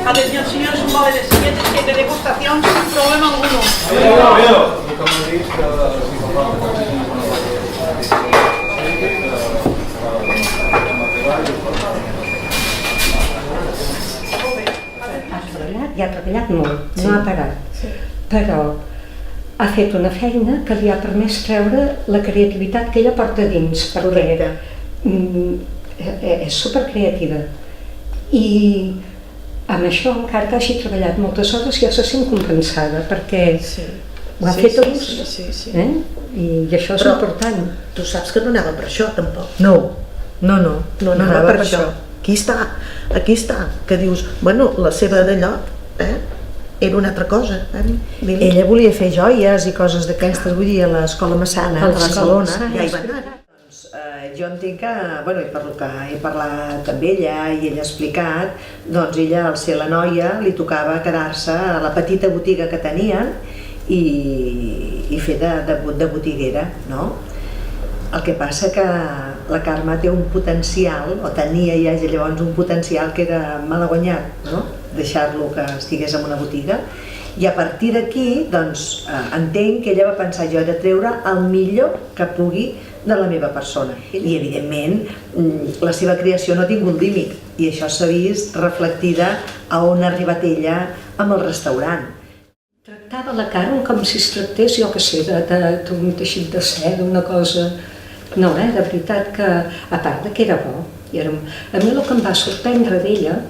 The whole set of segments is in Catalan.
Atención, señores, un vale de siguiente 7 degustación sin problema alguno. I ha treballat molt, no ha parat, però ha fet una feina que li ha permès treure la creativitat que ella porta dins, perquè és supercreativa i amb això, encara que hagi treballat moltes hores, ja se sent compensada perquè ho ha fet a gust i això és important. Tu saps que no anava per això, tampoc. No anava per això. Aquí està, que dius, bueno, la seva d'allò era una altra cosa. Ella volia fer joies i coses d'aquestes, vull dir, a l'Escola Massana, a Barcelona. Ja hi va anar. Jo entenc que, bueno, i per lo que he parlat amb ella i ella ha explicat, doncs ella, al ser la noia, li tocava quedar-se a la petita botiga que tenien i fer de botiguera, no? El que passa que la Carme té un potencial, o tenia ja llavors un potencial que era malaguanyat, no? Deixar-lo que estigués en una botiga, i a partir d'aquí, doncs, entenc que ella va pensar, jo he de treure el millor que pugui de la meva persona. I evidentment la seva creació no ha tingut límit i això s'ha vist reflectida a on ha arribat ella amb el restaurant. Tractava la carn com si es tractés, jo què sé, d'un teixit de seda, una cosa... No, de veritat que, a part que era bo, a mi el que em va sorprendre d'ella,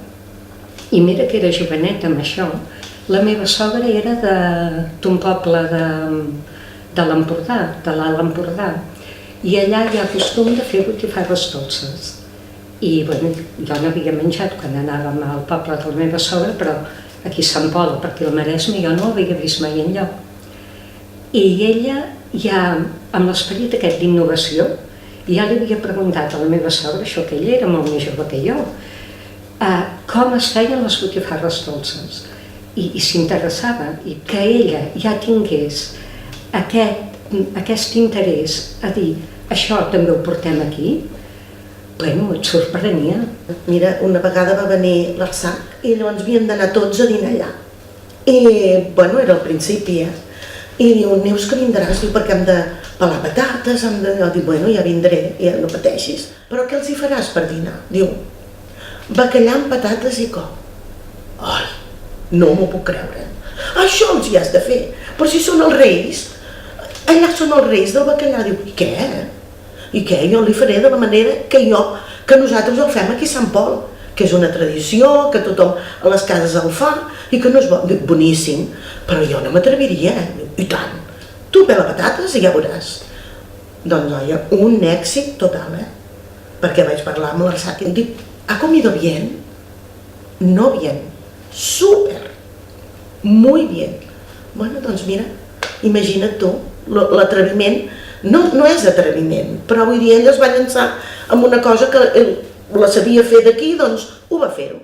i mira que era joveneta amb això, la meva sogra era d'un poble de l'Empordà, de l'Alt Empordà, i allà hi ha costum de fer botifarres dolces. I bueno, jo n'havia menjat quan anàvem al poble de la meva sogra, però aquí a Sant Pol, perquè al Maresme jo no ho havia vist mai enlloc. I ella, ja amb l'esperit aquest d'innovació, ja li havia preguntat a la meva sogra, això que ella era molt més jove que jo, com es feien les botifarres dolces. I s'interessava, i que ella ja tingués aquest interès a dir això també ho portem aquí, bueno, et sorprenia. Mira, una vegada va venir l'Arsac i llavors havíem d'anar tots a dinar allà. I, bueno, era al principi, I diu, Neus, que vindràs? Diu, perquè hem de pelar patates, diu, bueno, ja vindré, ja no pateixis. Però què els hi faràs per dinar? Diu, bacallà amb patates i cop. Ai, no m'ho puc creure. Això els hi has de fer, però si són els reis, allà són els reis del bacallà. Diu, i què? I què? Jo li faré de la manera que nosaltres el fem aquí a Sant Pol, que és una tradició, que tothom a les cases el fa i que no és bo. Diu, boníssim, però jo no m'atreviria. I tant, tu pela patates i ja veuràs. Doncs, noia, un èxit total, perquè vaig parlar amb l'Arsac i em dic, ¿ha comido bien? No bien, súper, muy bien. Bueno, doncs mira, imagina't tu, l'atreviment, no és atreviment, però vull dir, ell es va llançar amb una cosa que la sabia fer d'aquí, doncs ho va fer-ho.